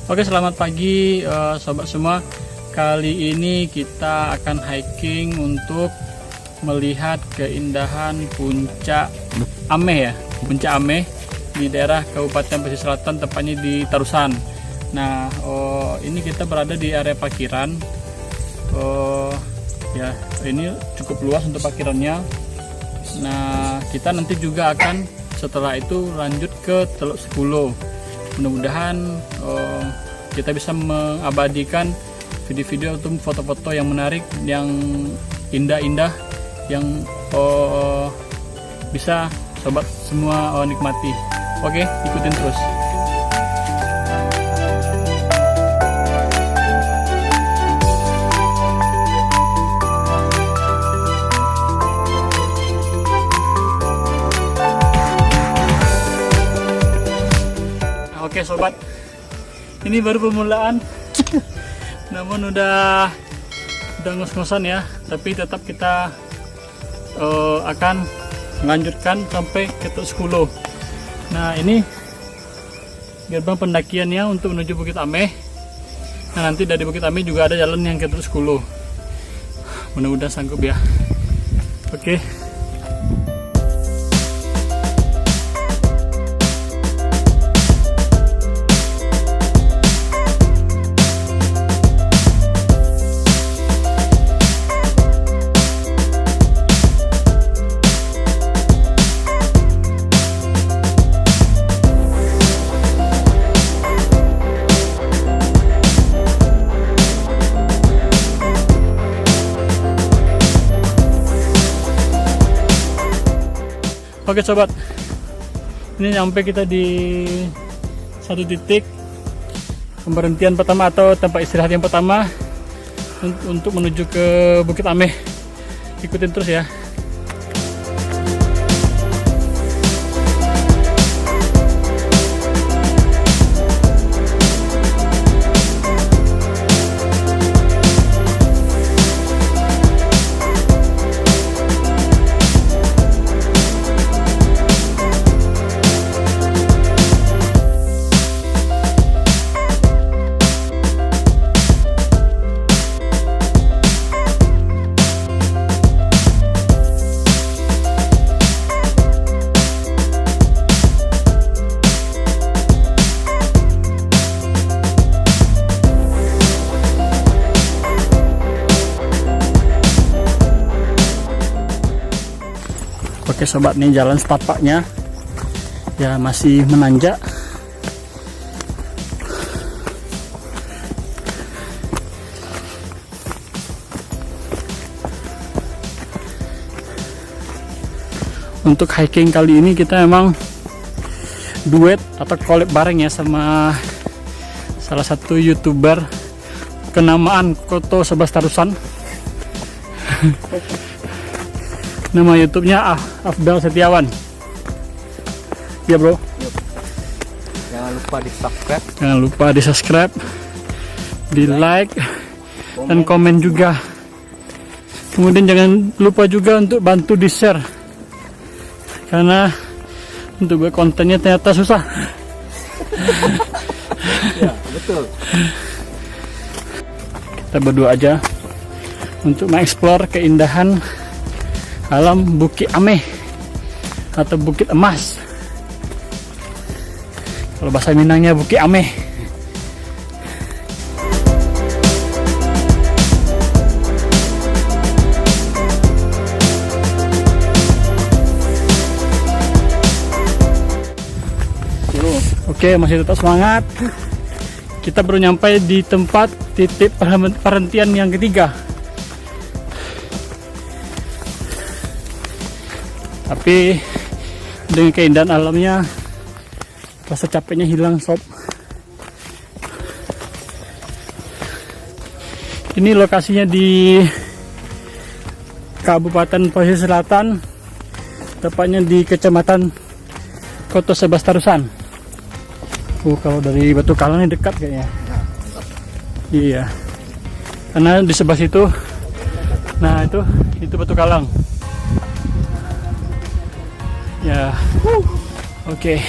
Oke, selamat pagi sobat semua. Kali ini kita akan hiking untuk melihat keindahan puncak Ameh ya, puncak Ameh di daerah Kabupaten Pesisir Selatan, tepatnya di Tarusan. Nah, ini kita berada di area parkiran. Ya, ini cukup luas untuk parkirannya. Nah, kita nanti juga akan setelah itu lanjut ke Teluk Sepuluh. Mudah-mudahan kita bisa mengabadikan video-video atau foto-foto yang menarik, yang indah-indah, yang bisa sobat semua nikmati. Oke, ikutin terus. Oke sobat, ini baru permulaan, namun udah ngos-ngosan ya, tapi tetap kita akan melanjutkan sampai ke Teluk Sepuluh. Nah, ini gerbang pendakiannya untuk menuju Bukit Ameh. Nah, nanti dari Bukit Ameh juga ada jalan yang ke Teluk Sepuluh. Mudah-mudahan sanggup ya. Oke. Oke sobat, ini sampai kita di satu titik pemberhentian pertama atau tempat istirahat yang pertama untuk menuju ke Bukit Ameh. Ikutin terus ya. Oke sobat, nih jalan setapaknya ya, masih menanjak. Untuk hiking kali ini kita emang duet atau collab bareng ya sama salah satu YouTuber kenamaan Koto Sebas Tarusan. Nama YouTube-nya Afdal Setiawan. Ya bro. Yuk. Jangan lupa di subscribe. Jangan lupa di subscribe, di like, dan komen juga. Kemudian jangan lupa juga untuk bantu di share, karena untuk buat kontennya ternyata susah. Ya betul. Kita berdua aja untuk mengeksplor keindahan alam Bukit Ameh atau Bukit Emas. Kalau bahasa Minangnya Bukit Ameh. Oke, masih tetap semangat. Kita baru nyampe di tempat titik perhentian yang ketiga. Tapi dengan keindahan alamnya, rasa capeknya hilang sob. Ini lokasinya di Kabupaten Pesisir Selatan, tepatnya di Kecamatan Koto Sebas Tarusan. Kalau dari Batu Kalang ini dekat kayaknya. Iya, karena di sebelah situ, nah itu Batu Kalang. Ya, oke.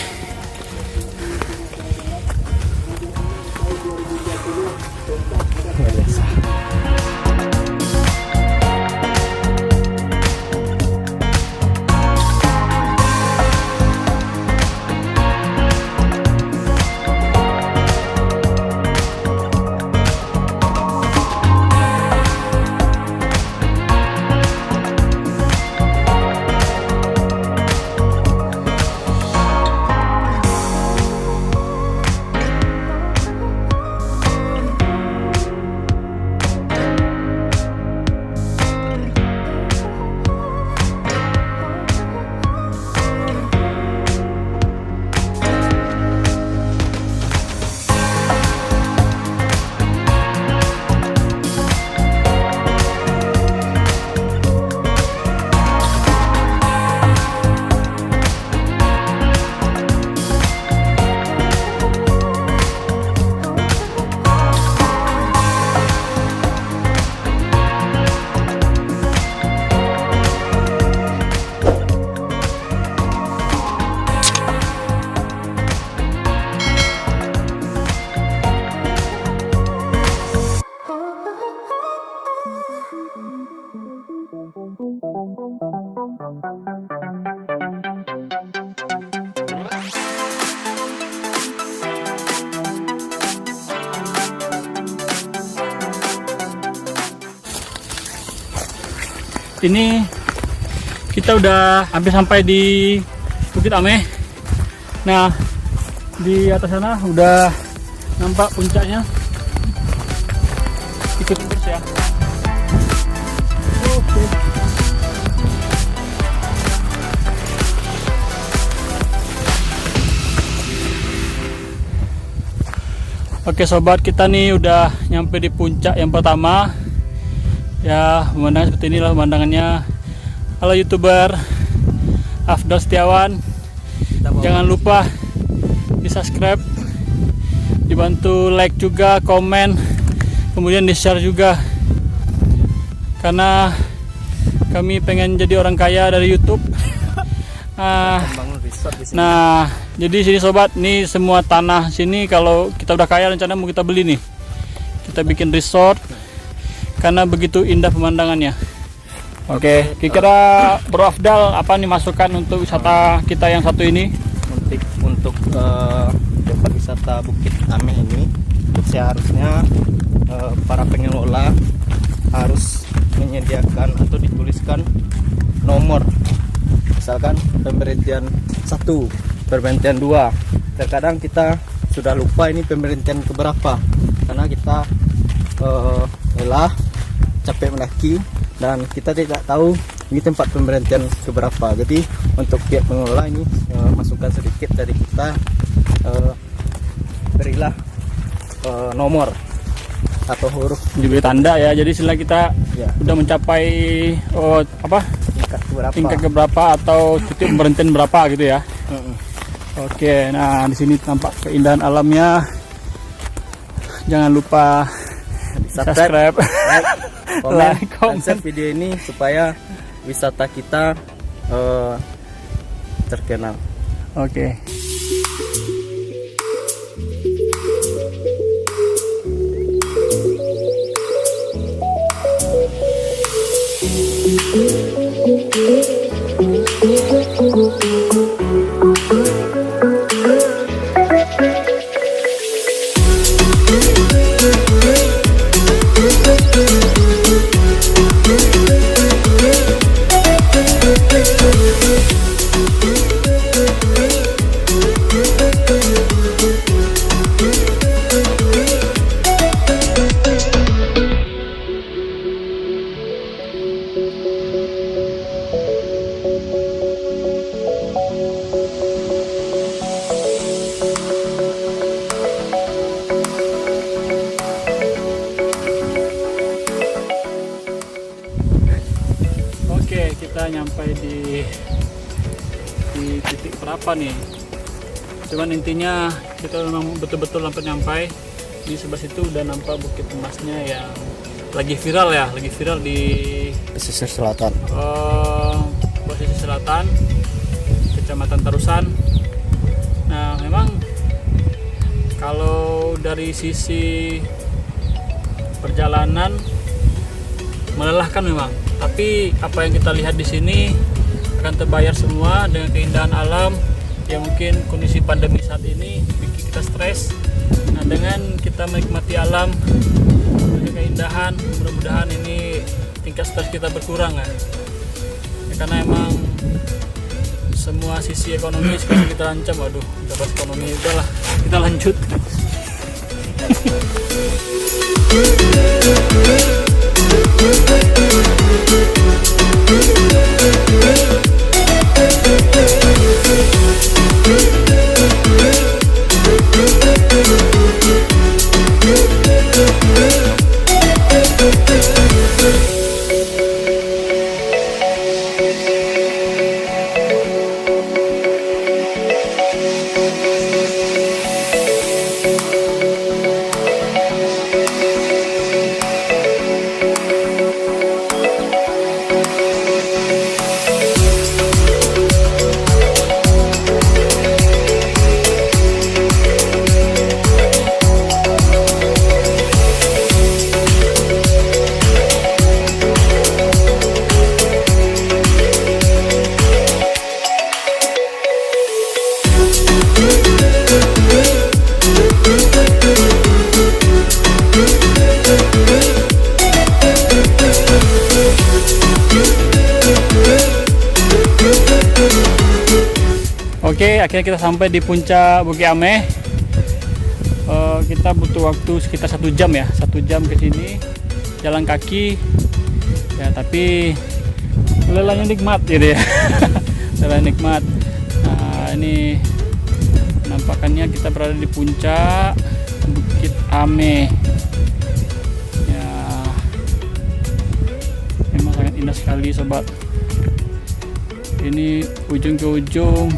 ini kita udah hampir sampai di Bukit Ameh. Nah, di atas sana udah nampak puncaknya. Ikutin terus ya. Oke. Oke sobat, kita nih udah nyampe di puncak yang pertama. Ya, pemandangan seperti inilah pemandangannya. Halo YouTuber Afdal Setiawan. Jangan lupa di subscribe, dibantu like juga, komen, kemudian di share juga. Karena kami pengen jadi orang kaya dari YouTube. Nah, jadi sini sobat, nih semua tanah sini kalau kita udah kaya rencana mau kita beli nih. Kita bikin resort karena begitu indah pemandangannya. Oke, kira-kira Bro Afdal apa nih masukan untuk wisata kita yang satu ini? Untuk tempat wisata Bukit Ameh ini seharusnya para pengelola harus menyediakan atau dituliskan nomor. Misalkan pemberhentian 1, pemberhentian 2. Terkadang kita sudah lupa ini pemberhentian keberapa karena kita lelah, capek mendaki dan kita tidak tahu ini tempat pemberhentian keberapa. Jadi untuk pihak pengelola ini masukan sedikit dari kita, berilah nomor atau huruf Diberi tanda ya. Jadi setelah kita ya, udah mencapai tingkat keberapa atau titik pemberhentian berapa gitu ya. Oke, nah di sini tampak keindahan alamnya. Jangan lupa subscribe, like, komen, dan share video ini supaya wisata kita terkenal. Oke. Oke, kita nyampe di titik berapa nih? Cuman intinya kita memang betul-betul hampir nyampe. Di sebelah situ udah nampak Bukit Emasnya yang lagi viral ya, lagi viral di Pesisir selatan. Pesisir selatan, Kecamatan Tarusan. Nah, memang kalau dari sisi perjalanan melelahkan memang. Tapi apa yang kita lihat di sini akan terbayar semua dengan keindahan alam yang mungkin kondisi pandemi saat ini bikin kita stres. Nah, dengan kita menikmati alam dengan keindahan, mudah-mudahan ini tingkat stres kita berkurang ya. Karena emang semua sisi ekonomi sekarang kita ancam. Waduh, udah bahas ekonomi, udahlah kita lanjut. Oke, akhirnya kita sampai di puncak Bukit Ameh. Kita butuh waktu sekitar 1 jam ya, 1 jam ke sini jalan kaki ya, tapi lelahnya nikmat gitu ya. Lelah nikmat. Nah, ini nampakannya kita berada di puncak Bukit Ameh ya, memang sangat indah sekali sobat. Ini ujung ke ujung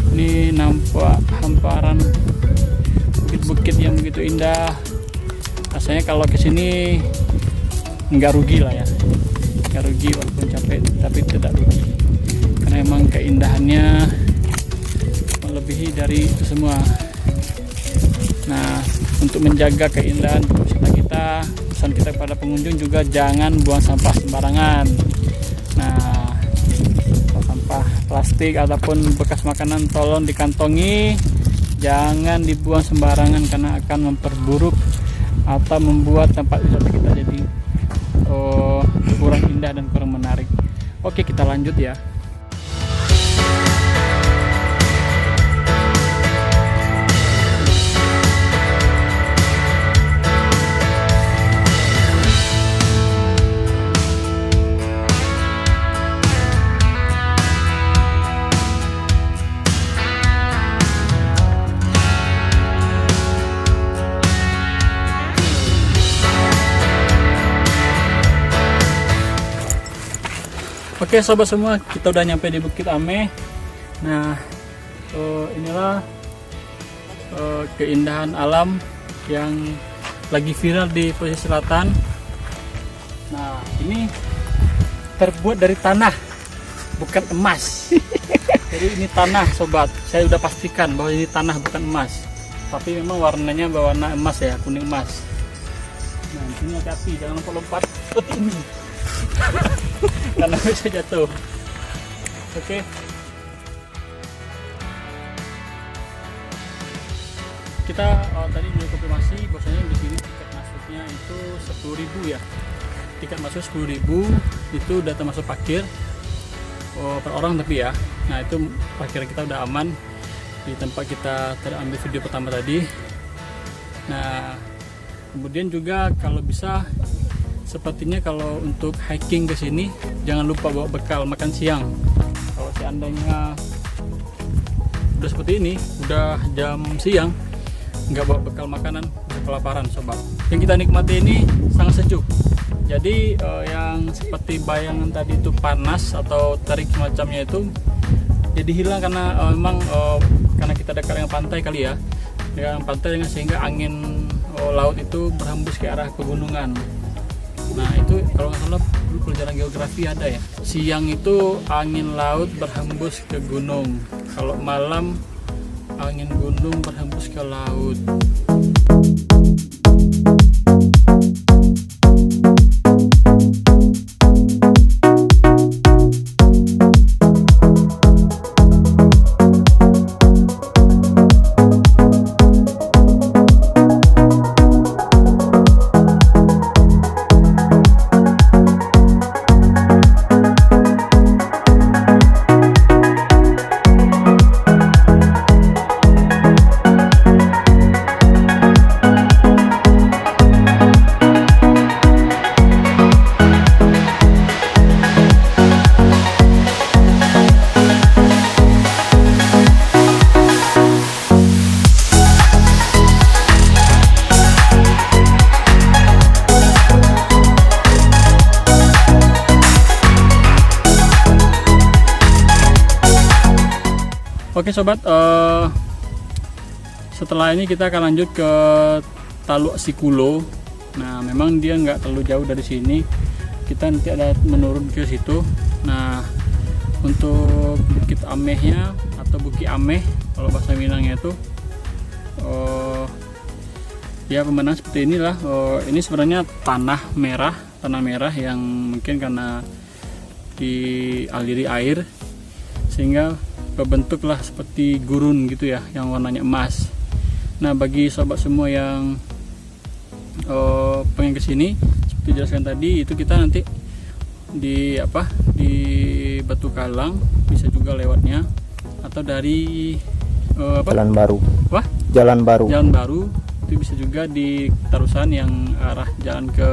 ini nampak hamparan bukit-bukit yang begitu indah. Rasanya kalau kesini nggak rugi lah ya, nggak rugi walaupun capek, tapi tidak rugi karena emang keindahannya melebihi dari itu semua. Nah, untuk menjaga keindahan wisata kita, pesan kita kepada pengunjung juga jangan buang sampah sembarangan. Nah, sampah plastik ataupun bekas makanan tolong dikantongi, jangan dibuang sembarangan karena akan memperburuk atau membuat tempat wisata kita jadi kurang indah dan kurang menarik. Oke, kita lanjut ya. Oke sobat semua, kita udah nyampe di Bukit Ameh. Nah, inilah keindahan alam yang lagi viral di pesisir selatan. Nah, ini terbuat dari tanah, bukan emas. Jadi ini tanah sobat, saya udah pastikan bahwa ini tanah bukan emas. Tapi memang warnanya berwarna emas ya, kuning emas. Nah, ini hati-hati, jangan lompat-lompat seperti ini. Karena bisa jatuh. Oke. Kita tadi udah konfirmasi bahwasanya di sini tiket masuknya itu 10.000 ya. Tiket masuk 10.000 itu udah termasuk parkir per orang tapi ya. Nah, itu parkir kita udah aman di tempat kita terambil video pertama tadi. Nah, kemudian juga kalau bisa sepertinya kalau untuk hiking ke sini jangan lupa bawa bekal makan siang. Kalau seandainya udah seperti ini, udah jam siang, nggak bawa bekal makanan, bisa kelaparan sobat. Yang kita nikmati ini sangat sejuk. Jadi yang seperti bayangan tadi itu panas atau terik semacamnya itu jadi hilang karena memang karena kita dekat dengan pantai kali ya, dengan pantai sehingga angin laut itu berhembus ke arah pegunungan. Nah, itu kalau nggak salah dulu pelajaran geografi ada ya, siang itu angin laut berhembus ke gunung, kalau malam angin gunung berhembus ke laut. Oke sobat, setelah ini kita akan lanjut ke Taluk Sikulo. Nah, memang dia nggak terlalu jauh dari sini. Kita nanti ada menurun ke situ. Nah, untuk Bukit Amehnya atau Bukit Ameh kalau bahasa Minangnya itu, ya pemandangan seperti inilah. Ini sebenarnya tanah merah yang mungkin karena dialiri air sehingga berbentuklah seperti gurun gitu ya, yang warnanya emas. Nah, bagi sobat semua yang pengen kesini seperti dijelaskan tadi, itu kita nanti di Batu Kalang bisa juga lewatnya, atau dari apa? Jalan Baru. Wah? Jalan Baru. Jalan Baru. Itu bisa juga di Tarusan yang arah jalan ke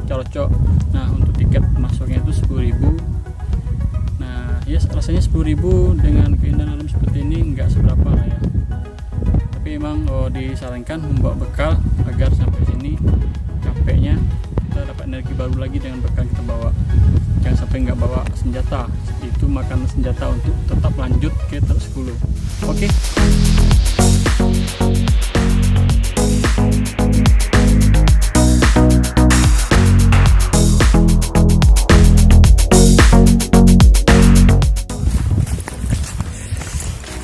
Carocok. Nah, untuk tiket masuknya itu 10.000. Nah, ya rasanya 10.000 dengan keindahan alam seperti ini nggak seberapa lah ya. Tapi emang disarankan membawa bekal agar sampai sini capeknya kita dapat energi baru lagi dengan bekal kita bawa. Jangan sampai nggak bawa senjata. Itu makan senjata untuk tetap lanjut ke Teluk Sikulo. Oke.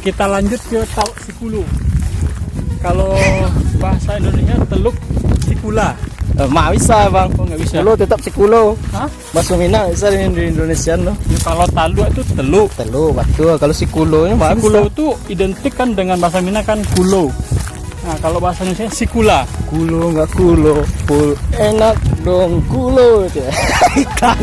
Kita lanjut ke Teluk Sikulo. Kalau bahasa Indonesia Teluk Sikula. Mak bisa bang. Oh nggak bisa. Sikulo tetap Sikulo. Hah? Bahasa Minang bisa di Indonesia no. Ya, kalau Taluk itu teluk. Teluk betul. Kalau Sikulo nya mak Sikulo bisa. itu identik kan dengan bahasa Minang kan kulo. Nah kalau bahasa Indonesia Sikula. Kulo nggak kulo, full enak dong kulo. Ikan.